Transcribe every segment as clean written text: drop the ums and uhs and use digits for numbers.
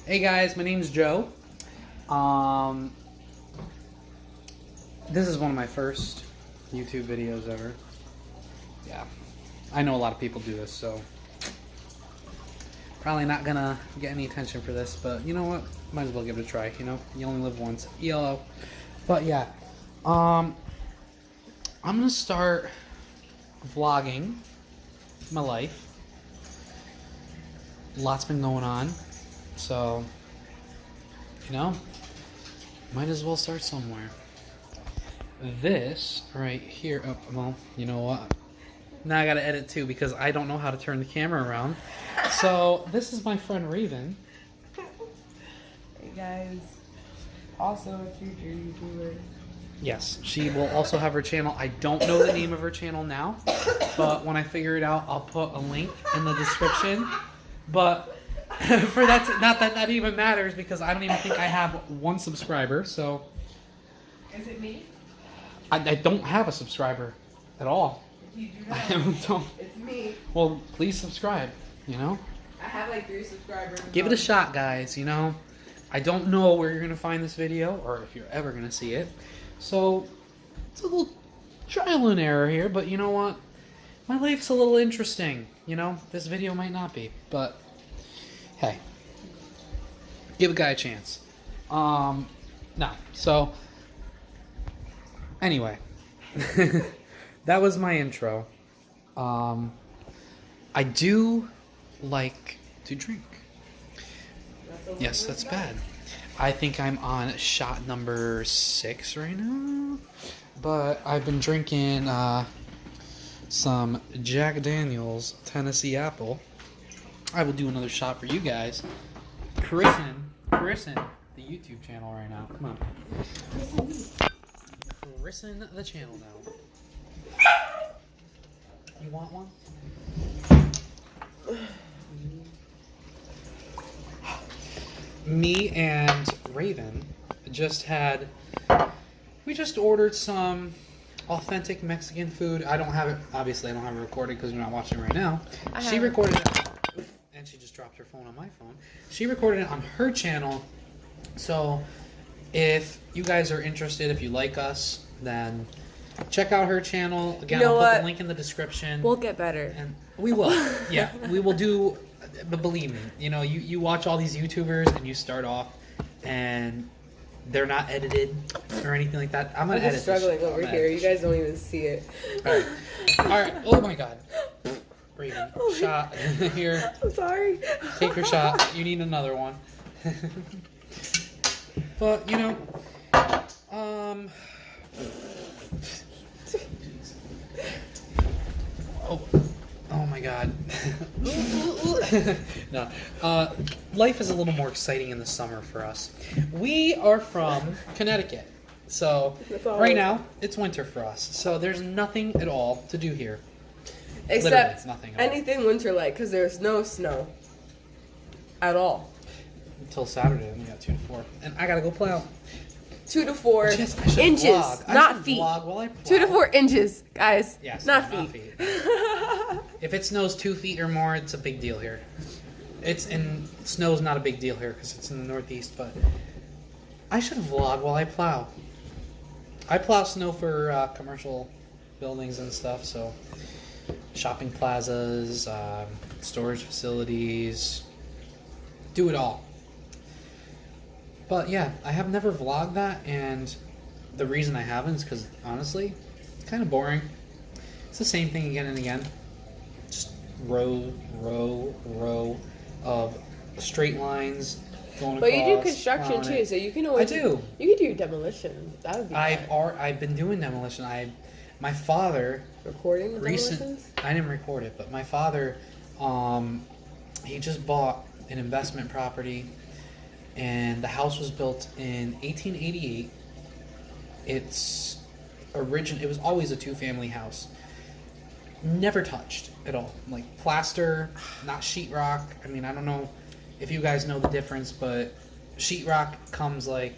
Hey guys, my name's Joe. This is one of my first YouTube videos ever. Yeah, I know a lot of people do this, so probably not gonna get any attention for this, but you know what? Might as well give it a try, you know? You only live once. ELO. But yeah, I'm gonna start vlogging my life. Lots been going on, so you know, might as well start somewhere. This right here, oh, well, you know what? Now I gotta edit too because I don't know how to turn the camera around. So this is my friend Raven. Hey guys, also a future YouTuber. Yes, she will also have her channel. I don't know the name of her channel now, but when I figure it out, I'll put a link in the description. But for that, not that that even matters because I don't even think I have one subscriber. So Is it me? I don't have a subscriber at all. You do I not. don't. It's me. Well, please subscribe. You know, I have like 3 subscribers. give it a shot, guys. You know, I don't know where you're gonna find this video or if you're ever gonna see it. So it's a little trial and error here, but you know what? My life's a little interesting. You know, this video might not be, but hey, give a guy a chance. No, so anyway, that was my intro. I do like to drink. Yes, that's bad. I think I'm on shot number 6 right now, but I've been drinking some Jack Daniel's Tennessee Apple. I will do another shot for you guys. Christen the YouTube channel right now. Come on. Christen the channel now. You want one? Me and Raven we just ordered some authentic Mexican food. I don't have it, obviously I don't have it recorded because we're not watching it right now. She recorded it, and she just dropped her phone on my phone. She recorded it on her channel, so if you guys are interested, if you like us, then check out her channel. Again, You know I'll put what? the link in the description. We'll get better. And we will. Yeah, we will do. But believe me, you know, you watch all these YouTubers and you start off and they're not edited or anything like that. I'm gonna I'm edit. just struggling this. over here. You guys don't even see it. All right. Oh my God. Raven, shot here. I'm sorry. Take your shot. You need another one. But you know, Oh my God. No. Life is a little more exciting in the summer for us. We are from Connecticut. So right now it's winter for us. So there's nothing at all to do here. Except it's nothing at all. anything winter-like, because there's no snow at all. Until Saturday, and we got 2 to 4. And I gotta go plow. 2 to 4 Yes, I should inches, vlog. I not should feet. vlog while I plow. 2 to 4 inches, guys. Yes, not not feet. If it snows 2 feet or more, it's a big deal here. Snow's not a big deal here because it's in the Northeast, but I should vlog while I plow. I plow snow for commercial buildings and stuff, so shopping plazas, storage facilities, do it all. But yeah, I have never vlogged that, and the reason I haven't is because, honestly, it's kind of boring. It's the same thing again and again. Just row of straight lines going But across. you do construction on too, it. so you can always. I do. You can do your demolition. That would be. I've been doing demolition. My father Recording the demolitions? I didn't record it, but my father, he just bought an investment property, and the house was built in 1888. It was always a 2-family house. Never touched at all. Like plaster, not sheetrock. I mean, I don't know if you guys know the difference, but sheetrock comes like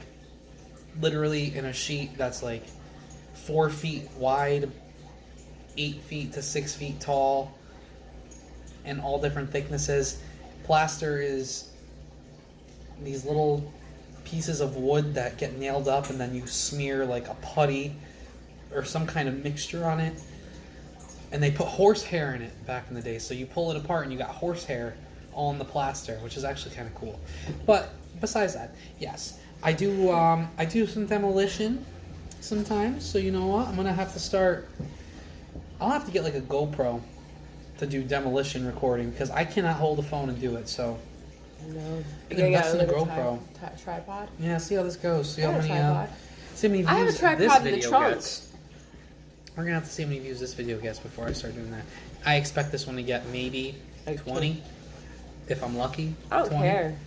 literally in a sheet that's like 4 feet wide, 8 feet to 6 feet tall, and all different thicknesses. Plaster is these little pieces of wood that get nailed up, and then you smear like a putty or some kind of mixture on it. And they put horsehair in it back in the day, so you pull it apart and you got horsehair all in the plaster, which is actually kind of cool. But besides that, yes, I do some demolition sometimes. So you know what? I'm gonna have to start. I'll have to get like a GoPro to do demolition recording because I cannot hold a phone and do it. So No. invest in a GoPro. Tripod. Yeah, see how this goes. See I how have a many. tripod. See how many views I have a this tripod in the video trunk. gets. We're gonna have to see how many views this video gets before I start doing that. I expect this one to get maybe Like 20, if I'm lucky. I don't 20. care.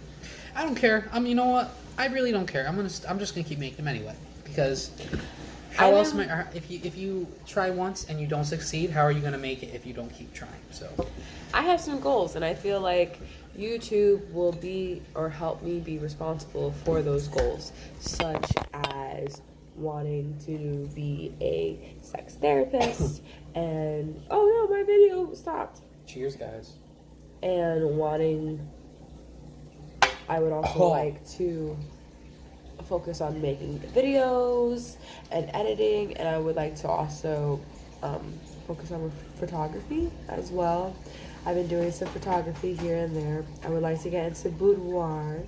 I don't care. You know what? I really don't care. I'm just gonna keep making them anyway because how else am I? If you try once and you don't succeed, how are you gonna make it if you don't keep trying? So I have some goals, and I feel like YouTube will be or help me be responsible for those goals, such as wanting to be a sex therapist and oh no, my video stopped. cheers, guys. And wanting, I would also like to focus on making videos and editing, and I would like to also focus on photography as well. I've been doing some photography here and there. I would like to get into boudoir,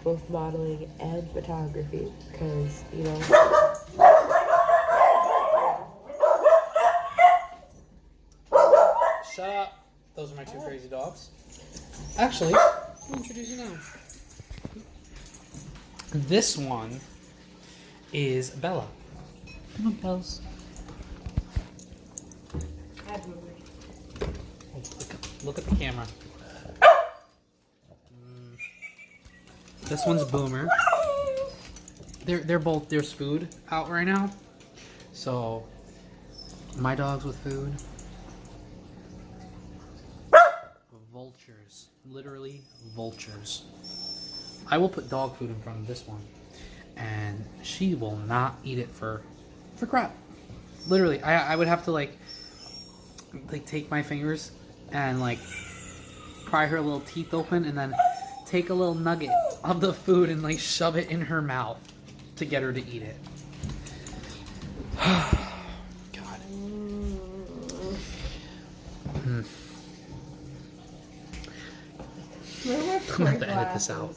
both modeling and photography, because, you know. Shut up. Those are my two crazy dogs. Actually, I'll introduce you now. This one is Bella. Come on, Bells. Look at the camera. This one's Boomer. They're both, there's food out right now. So my dog's with food. Vultures. Literally vultures. I will put dog food in front of this one, and she will not eat it for crap. Literally, I would have to like take my fingers and like pry her little teeth open, and then take a little nugget of the food and like shove it in her mouth to get her to eat it. God. I'm gonna have to edit this out.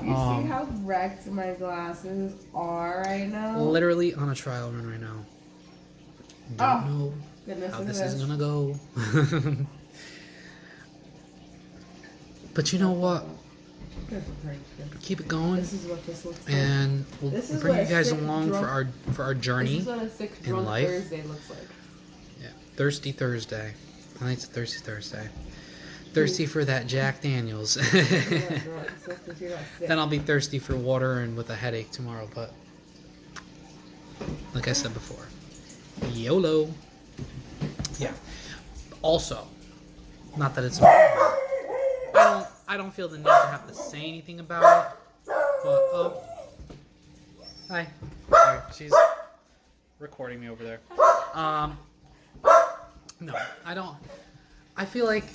You see how wrecked my glasses are right now? Literally on a trial run right now. Don't know Goodness, how look at this is gonna go. But you know what? Keep it going, This is what this looks like. and we'll This is bring what you a guys sick along drunk- for our journey. This is what a sick in drunk life. Thursday looks like. Yeah, Thirsty Thursday. I think it's a Thirsty Thursday. Thirsty for that Jack Daniels. Then I'll be thirsty for water and with a headache tomorrow. But like I said before, YOLO. Yeah. Also, not that it's. I don't feel the need to have to say anything about it. But hi. Sorry, she's recording me over there. No, I don't. I feel like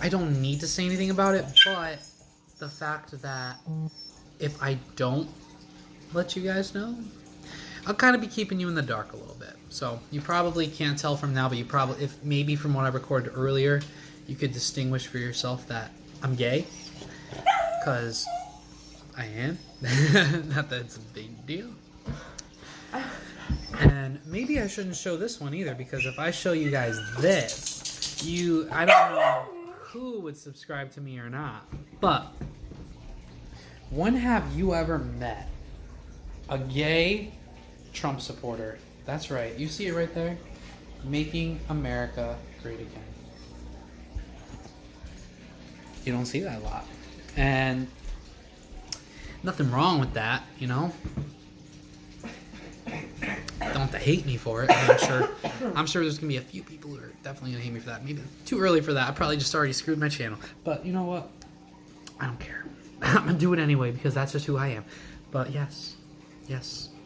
I don't need to say anything about it, but the fact that if I don't let you guys know, I'll kind of be keeping you in the dark a little bit. So you probably can't tell from now, but you probably, if maybe from what I recorded earlier, you could distinguish for yourself that I'm gay, because I am. Not that it's a big deal. And maybe I shouldn't show this one either, because if I show you guys this, I don't know who would subscribe to me or not. But when have you ever met a gay Trump supporter? That's right. You see it right there? Making America Great Again. You don't see that a lot. And nothing wrong with that, you know? Don't have to hate me for it. I'm sure there's gonna be a few people who are definitely gonna hate me for that. Maybe too early for that. I probably just already screwed my channel. But you know what? I don't care. I'm gonna do it anyway because that's just who I am. But yes,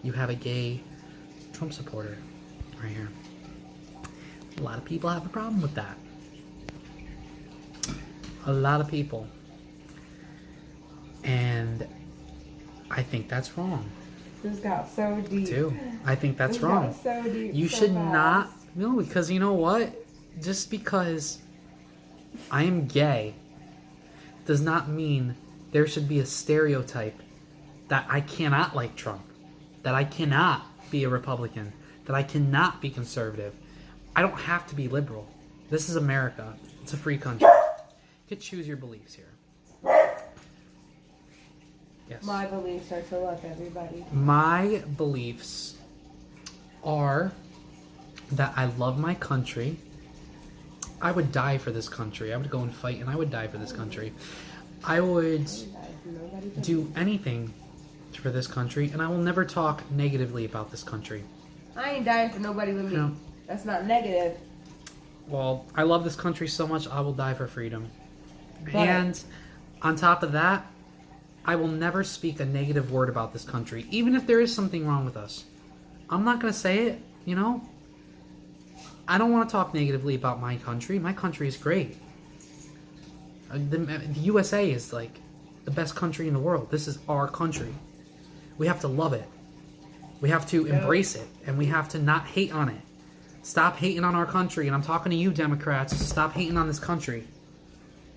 you have a gay Trump supporter right here. A lot of people have a problem with that. A lot of people. And I think that's wrong. This got so deep. Too. I think that's This wrong. got so deep. You so should fast. not. No, because you know what? Just because I am gay does not mean there should be a stereotype that I cannot like Trump, that I cannot be a Republican, that I cannot be conservative. I don't have to be liberal. This is America. It's a free country. You can choose your beliefs here. Yes. My beliefs are to love everybody. My beliefs are that I love my country. I would die for this country. I would go and fight and I would die for this country. I would do anything for this country and I will never talk negatively about this country. I ain't dying for nobody but me. No. That's not negative. Well, I love this country so much I will die for freedom. But- And on top of that, I will never speak a negative word about this country, even if there is something wrong with us. I'm not going to say it, you know? I don't want to talk negatively about my country. My country is great. The USA is like the best country in the world. This is our country. We have to love it. We have to embrace it, and we have to not hate on it. Stop hating on our country, and I'm talking to you, Democrats. Stop hating on this country.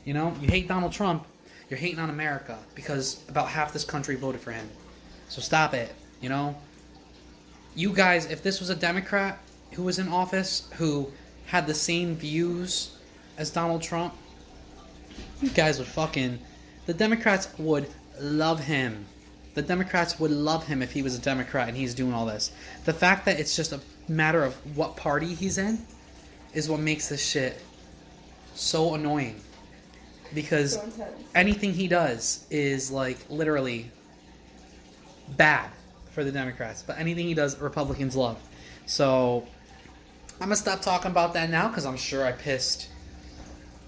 You know, you hate Donald Trump. You're hating on America because about half this country voted for him. So stop it, you know? You guys, if this was a Democrat who was in office who had the same views as Donald Trump, you guys would fucking... The Democrats would love him. The Democrats would love him if he was a Democrat and he's doing all this. The fact that it's just a matter of what party he's in is what makes this shit so annoying. Because So intense. anything he does is like literally bad for the Democrats, but anything he does Republicans love. So I'm gonna stop talking about that now because I'm sure I pissed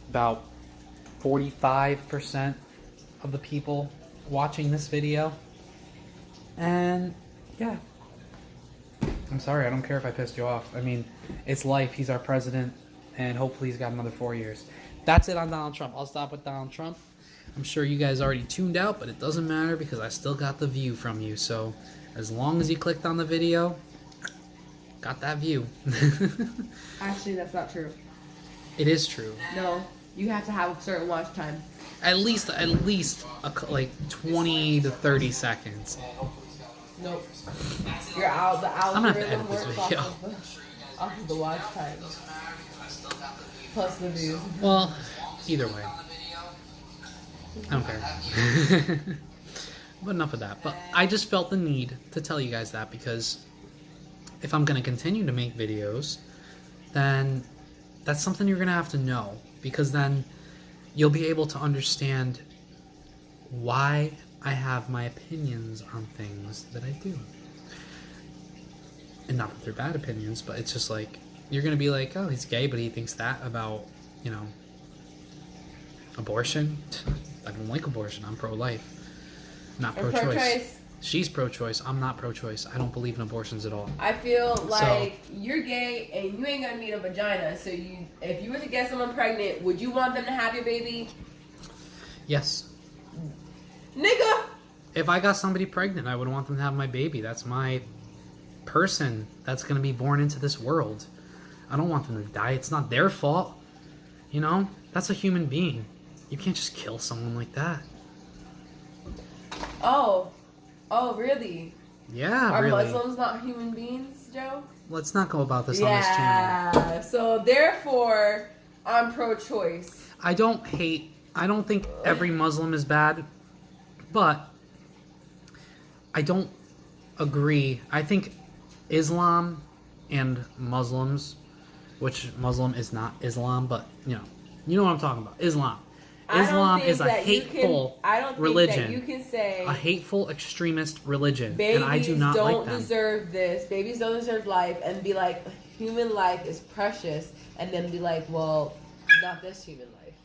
about 45% of the people watching this video. And yeah, I'm sorry, I don't care if I pissed you off. I mean, it's life. He's our president and hopefully he's got another 4 years. That's it on Donald Trump. I'll stop with Donald Trump. I'm sure you guys already tuned out, but it doesn't matter because I still got the view from you. So as long as you clicked on the video, got that view. Actually, that's not true. It is true. No, you have to have a certain watch time. At least like 20 to 30 seconds. Nope. Your the I'm gonna have to algorithm edit this works video. off of the watch time. Plus the views. Well, either way. I don't care. But enough of that. But I just felt the need to tell you guys that because if I'm going to continue to make videos, then that's something you're going to have to know. Because then you'll be able to understand why I have my opinions on things that I do. And not that they're bad opinions, but it's just like, you're going to be like, oh, he's gay, but he thinks that about, you know, abortion. I don't like abortion. I'm pro-life. Not pro-choice. Pro-choice. She's pro-choice. I'm not pro-choice. I don't believe in abortions at all. I feel like you're gay and you ain't gonna need a vagina. So if you were to get someone pregnant, would you want them to have your baby? Yes. Nigga! If I got somebody pregnant, I would want them to have my baby. That's my person that's going to be born into this world. I don't want them to die. It's not their fault. You know? That's a human being. You can't just kill someone like that. Oh, really? Yeah, Are really. Muslims not human beings, Joe? Let's not go about this on this channel. Yeah. So therefore, I'm pro-choice. I don't think every Muslim is bad, but I don't agree. I think Islam and Muslims, which Muslim is not Islam, but you know what I'm talking about. Islam is a hateful religion. That you can say A hateful extremist religion, babies and I do not don't like them. deserve this. Babies don't deserve life, and be like, human life is precious, and then be like, well, not this human life,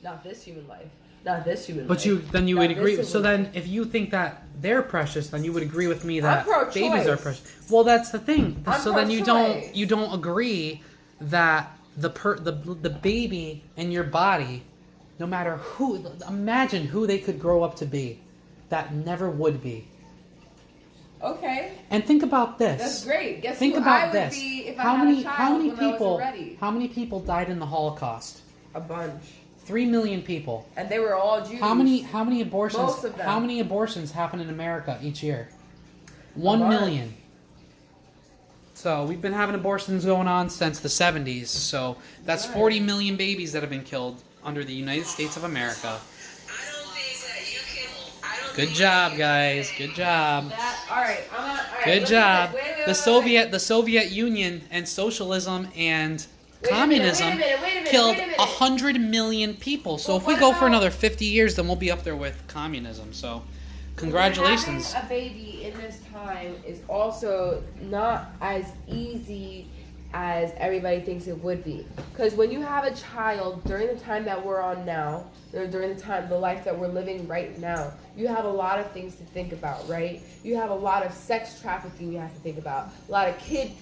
not this human life, not this human life. But you not would this agree. human So life. then, if you think that they're precious, then you would agree with me that I'm pro-choice. babies are precious. Well, that's the thing. I'm So then you pro-choice. don't agree that the baby in your body, no matter who, imagine who they could grow up to be, that never would be. Okay. And think about this. That's great. Guess Think who about I would this. be if How I had many a child when I people? wasn't ready? How many people died in the Holocaust? A bunch. 3 million people. And they were all Jews. How many abortions? Most of them. How many abortions happen in America each year? A 1 bunch. million. So we've been having abortions going on since the 70s. So that's 40 million babies that have been killed under the United States of America. Good job, guys. Good job. All right. Good job. The Soviet Union and socialism and communism killed 100 million people. So Well, if we what go for about- another 50 years, then we'll be up there with communism. So congratulations. Having a baby in this time is also not as easy as everybody thinks it would be. Because when you have a child during the time that we're on now, or during the life that we're living right now, you have a lot of things to think about, right? You have a lot of sex trafficking you have to think about, a lot of kid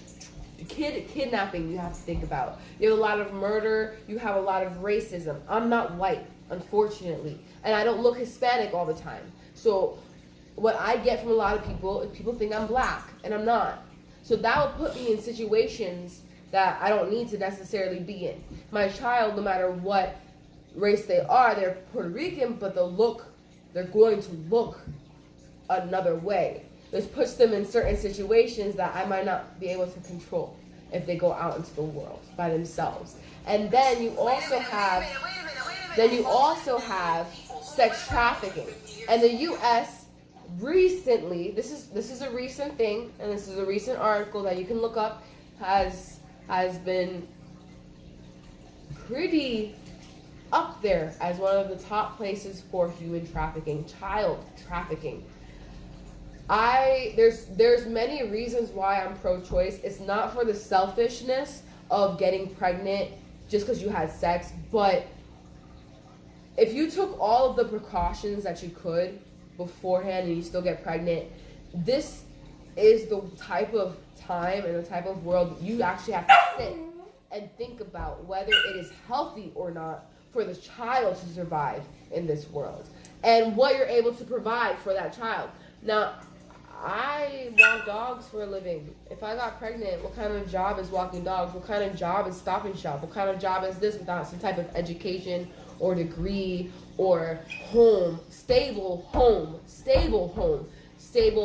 kidnapping you have to think about. You have a lot of murder, you have a lot of racism. I'm not white, unfortunately, and I don't look Hispanic all the time. So what I get from a lot of people is people think I'm black, and I'm not. So that will put me in situations that I don't need to necessarily be in. My child, no matter what race they are, they're Puerto Rican, but they're going to look another way. This puts them in certain situations that I might not be able to control if they go out into the world by themselves. And then you also have sex trafficking. And the U.S. recently, this is a recent thing, and this is a recent article that you can look up, has been pretty up there as one of the top places for human trafficking, child trafficking. There's many reasons why I'm pro-choice. It's not for the selfishness of getting pregnant just because you had sex, but if you took all of the precautions that you could beforehand and you still get pregnant, this is the type of time and the type of world you actually have to sit and think about whether it is healthy or not for the child to survive in this world and what you're able to provide for that child. Now, I walk dogs for a living. If I got pregnant, what kind of job is walking dogs? What kind of job is Stop and Shop? What kind of job is this without some type of education or degree or stable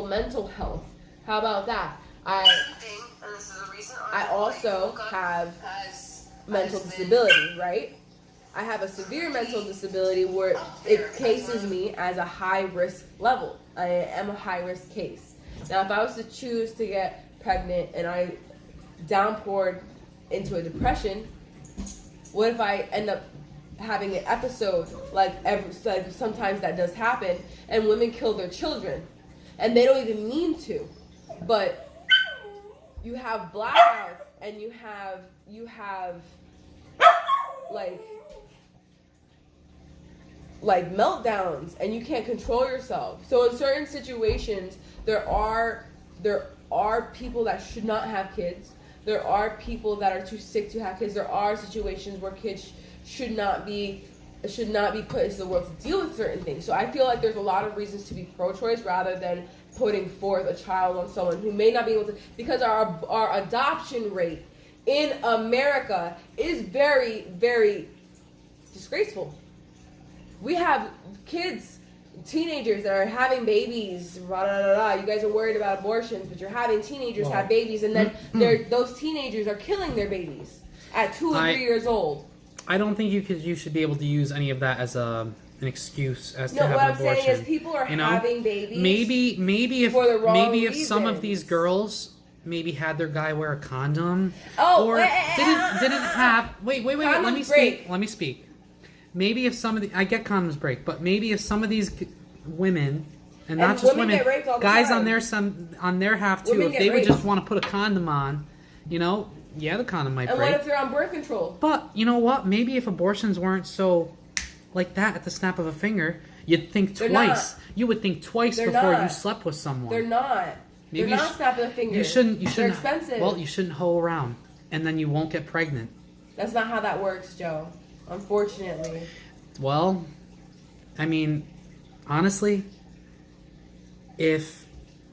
mental health? How about that? I also have mental disability, right? I have a severe mental disability where it cases me as a high risk level. I am a high risk case. Now, if I was to choose to get pregnant and I downpoured into a depression, what if I end up having an episode like sometimes that does happen, and women kill their children, and they don't even mean to, but you have blackouts and you have like meltdowns and you can't control yourself. So in certain situations, there are people that should not have kids. There are people that are too sick to have kids. There are situations where kids should not be put into the world to deal with certain things. So I feel like there's a lot of reasons to be pro-choice rather than putting forth a child on someone who may not be able to, because our adoption rate in America is very, very disgraceful. We have kids, teenagers that are having babies, blah, blah, blah, blah. You guys are worried about abortions, but you're having teenagers have babies, and then those teenagers are killing their babies at 2 and 3 years old. I don't think you should be able to use any of that as an excuse as to have what an I'm abortion. saying is people are having babies. Maybe if for the wrong some of reasons. these girls maybe had their guy wear a condom, Oh, or didn't have. Wait. Let me break. speak. Maybe if some of the, I get condoms break, but maybe if some of these women, and not just women, get raped all the guys time. on their half too, Women if get they would raped. just want to put a condom on, the condom might And break. what if they're on birth control? But you know what? Maybe if abortions weren't so like that at the snap of a finger, you'd think They're twice. not. You would think twice They're before you not. slept with someone. They're not. Maybe They're not snapping a finger. You shouldn't. They're expensive. Well, you shouldn't hoe around, and then you won't get pregnant. That's not how that works, Joe. Unfortunately. Well, I mean, honestly, if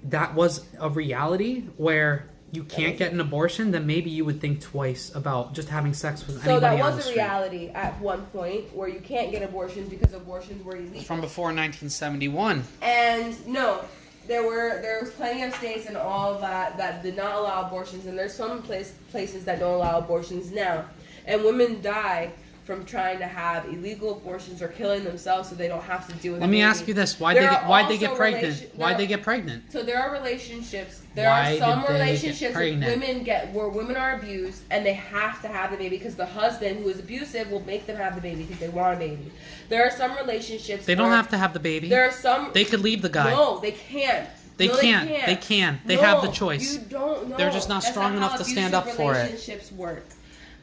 that was a reality where you can't get an abortion, then maybe you would think twice about just having sex with So anybody that on the was a street. reality at one point where you can't get abortions because abortions were illegal. From before 1971. And no, there was plenty of states and all that did not allow abortions, and there's some places that don't allow abortions now. And women die from trying to have illegal abortions or killing themselves so they don't have to deal with. Let me ask you this: why'd they get pregnant? Why'd they get pregnant? So there are relationships. There are some relationships where women are abused and they have to have the baby because the husband who is abusive will make them have the baby because they want a baby. There are some relationships. They don't have to have the baby. There are some. They could leave the guy. No, they can't. They can't. They can. They have the choice. You don't know. They're just not strong enough to stand up for it. Relationships work.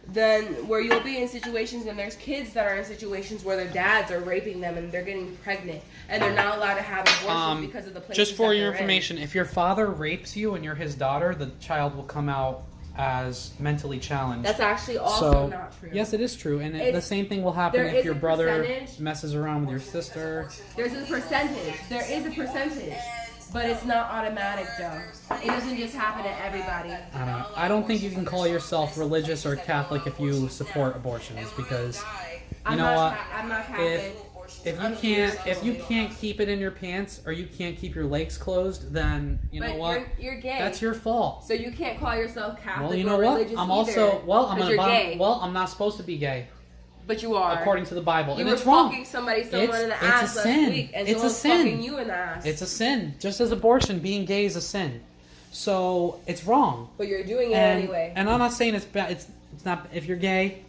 Then where you'll be in situations, and there's kids that are in situations where their dads are raping them and they're getting pregnant and they're not allowed to have abortions because of the places. Just for that your they're information, if your father rapes you and you're his daughter, the child will come out as mentally challenged. That's actually also not true. Yes, it is true, and the same thing will happen if your brother percentage. messes around with your sister. There's a percentage. There is a percentage. But it's not automatic, Joe. It doesn't just happen to everybody. I don't think you can call yourself religious or Catholic if you support abortions, because you know what? I'm not Catholic. If you can't keep it in your pants or you can't keep your legs closed, then you know what? You're gay. That's your fault. So you can't call yourself Catholic. Well, you know or what? religious I'm either, gay. I'm not supposed to be gay. But you are. According to the Bible. You and were it's wrong. fucking someone in the ass last week, and it's a someone's sin. fucking you in the ass. It's a sin. Just as abortion, being gay is a sin. So it's wrong. But you're doing it anyway. And I'm not saying it's bad. It's not. If you're gay,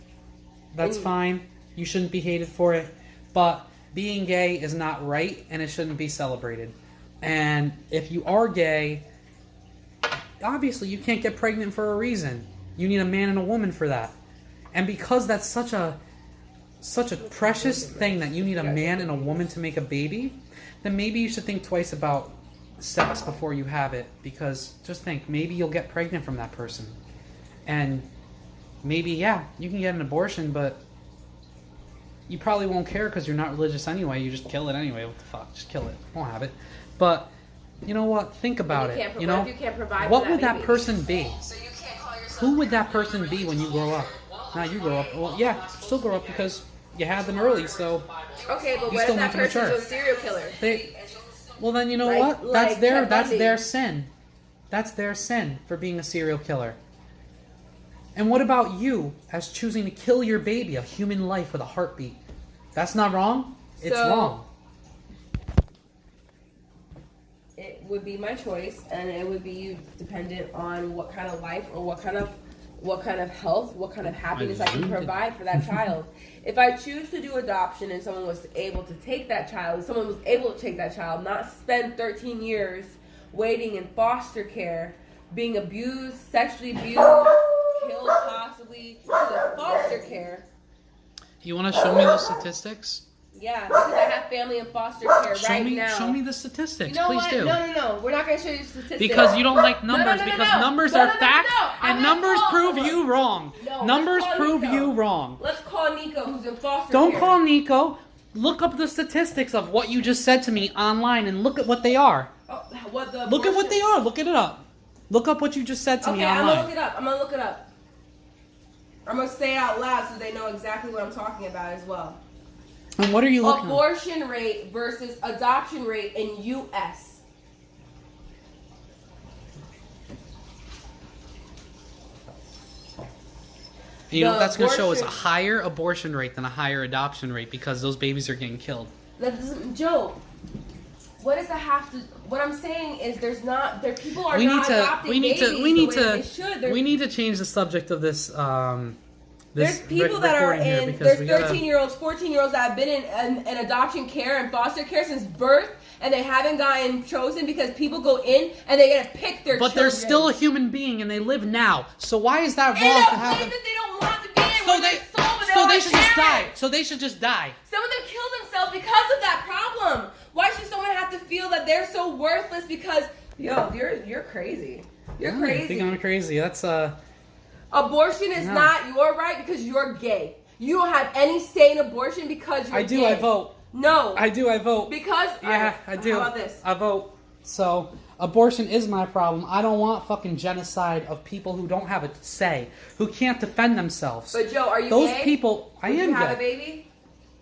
that's fine. You shouldn't be hated for it. But being gay is not right, and it shouldn't be celebrated. And if you are gay, obviously you can't get pregnant for a reason. You need a man and a woman for that. And because that's such a precious thing that you need a man and a woman to make a baby, then maybe you should think twice about sex before you have it. Because just think, maybe you'll get pregnant from that person. And maybe, yeah, you can get an abortion, but you probably won't care because you're not religious anyway. You just kill it anyway. What the fuck? Just kill it. Won't have it. But you know what? Think about it. You know, what would that person be? Who would that person be when you grow up? Now you grow up. Well, yeah, still grow up because you had them early. So okay, but what if that person's a serial killer? Well, then you know what? That's their sin. That's their sin for being a serial killer. And what about you as choosing to kill your baby, a human life with a heartbeat? That's not wrong? It's wrong. It would be my choice, and it would be dependent on what kind of life or what kind of health, what kind of happiness I can provide for that child. If I choose to do adoption and someone was able to take that child, not spend 13 years waiting in foster care, being abused, sexually abused, killed possibly, to foster care. You want to show me those statistics? Yeah, because I have family in foster care now. Show me the statistics, you know please what? do. No. We're not going to show you statistics. Because you don't like numbers, numbers are facts, and numbers prove you wrong. Numbers prove you wrong. Let's call Nico, who's in foster care. Don't call Nico. Look up the statistics of what you just said to me online and look at what they are. Look at what they are. Look it up. Look up what you just said to me online. I'm going to look it up. I'm going to say it out loud so they know exactly what I'm talking about as well. And what are you looking at? Abortion rate versus adoption rate in U.S. You know what that's going to show is a higher abortion rate than a higher adoption rate because those babies are getting killed. That doesn't, Joe. What does that have to? What I'm saying is, people are not adopting babies the way they should. We need to change the subject of this. There's people that are in. There's 13-year-olds, 14-year-olds that have been in adoption care and foster care since birth, and they haven't gotten chosen because people go in and they get to pick their. But children. they're still a human being and they live now. So why is that wrong to have them? That they don't want to be in. So they should just die. So they should just die. Some of them kill themselves because of that problem. Why should someone have to feel that they're so worthless because you're crazy. You're crazy. I think I'm crazy. That's Abortion is not your right because you're gay. You don't have any say in abortion because you're gay. I vote. No. I vote. Because I do. How about this? I vote. So abortion is my problem. I don't want fucking genocide of people who don't have a say, who can't defend themselves. But Joe, are you Those gay? people, I Would am you have gay. a baby?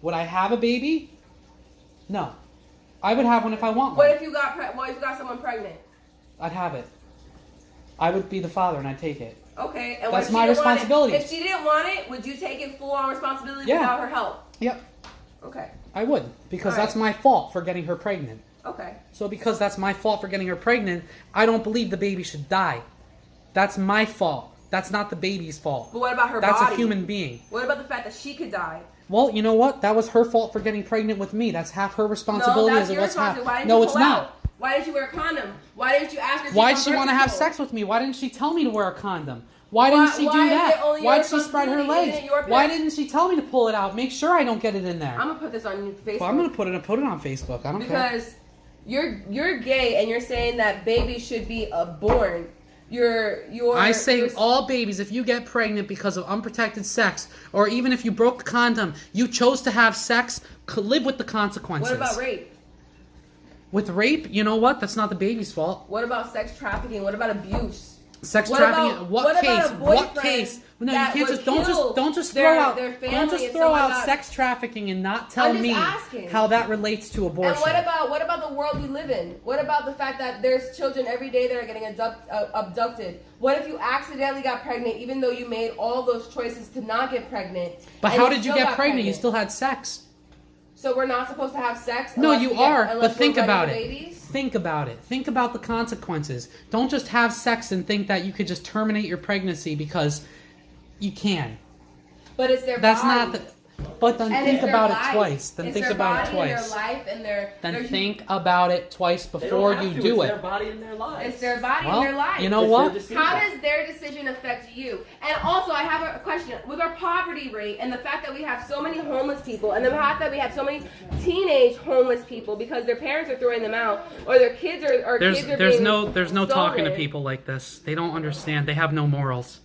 Would I have a baby? No. I would have one if I want What one. if you got what if you got someone pregnant? I'd have it. I would be the father and I'd take it. Okay, and That's what if she my didn't want it? responsibility. If she didn't want it, would you take it full on responsibility Yeah. without her help? Yep, Okay. I would. Because All that's right. my fault for getting her pregnant. Okay. So because that's my fault for getting her pregnant, I don't believe the baby should die. That's my fault. That's not the baby's fault. But what about her That's body? a human being. What about the fact that she could die? Well, you know what? That was her fault for getting pregnant with me. That's half her responsibility No, that's as it your was half. responsibility. Why didn't No, you it's pull not. out? Why didn't you wear a condom? Why didn't you ask her? If Why'd she's she on want to birth have control? sex with me? Why didn't she tell me to wear a condom? Why didn't she why do is it that? only Why'd your she spread her responsibility? legs? Isn't it your Why pick? didn't she tell me to pull it out? Make sure I don't get it in there. I'm gonna put this on Facebook. Well, I'm gonna put it on Facebook. I don't care. Because you're gay and you're saying that babies should be born. I say all babies, if you get pregnant because of unprotected sex, or even if you broke the condom, you chose to have sex, live with the consequences. What about rape? With rape, you know what? That's not the baby's fault. What about sex trafficking? What about abuse? Sex What trafficking. about- What what about case? a What boyfriend case? No, you that can't would just don't kill just their- throw out their family don't just if throw someone out got- sex trafficking and not tell I'm just me asking. how that relates to abortion. And what about the world we live in? What about the fact that there's children every day that are getting abducted? What if you accidentally got pregnant, even though you made all those choices to not get pregnant? But and how did you still get got pregnant? You still had sex. So we're not supposed to have sex? No, unless you we get- are. unless But think we're about ready it. for babies? Think about it. Think about the consequences. Don't just have sex and think that you could just terminate your pregnancy because you can. But it's their That's body. not the. But then And think it's their about life. it twice. Then It's think their about it body and twice. their life and their Then think about it twice They before don't have you to. do It's it. their body and their lives. It's their body Well, and their life. you know It's what? their decision. How does their decision affect you? And also, I have a question. With our poverty rate and the fact that we have so many homeless people and the fact that we have so many teenage homeless people because their parents are throwing them out or their kids are There's being no talking to stolen. people like this. They don't understand. They have no morals.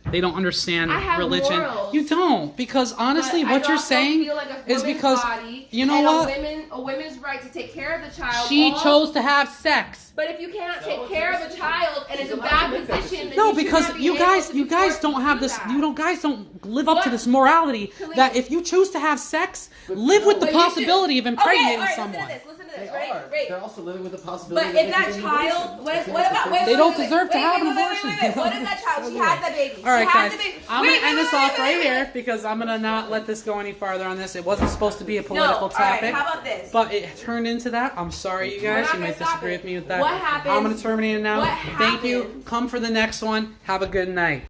They don't understand I have religion. morals. You don't, because honestly, But what I you're also saying feel like a is woman's because body you know and what? a woman's right to take care of the child. She all- chose to have sex. But if you cannot So take it's care a of a decision. child and She's it's a allowed bad to make that position, then decision. No, you should because not be you able guys, to be you guys forced to don't have do this. that. You guys don't live up to What? this morality Khalid- that if you choose to have sex, live with the But you should- possibility of Okay, impregnating all right, someone. Listen to this. They Right, are. right. They're also living with the possibility. But that if they that could get an child, abortion. what That's about? the Wait, They wait, don't wait, deserve to wait, have wait, an wait, wait, abortion. wait, wait. What is that child? She has the baby. All right, she has guys, the baby. I'm Wait, gonna end wait, this wait, off wait, right wait, here wait. because I'm gonna not let this go any farther on this. It wasn't supposed to be a No, political all right. topic. How about this? But it turned into that. I'm sorry, you guys. not You may gonna stop disagree it. with me with that. What happens- I'm going to terminate it now. what Thank you. happens- Come for the next one. Have a good night.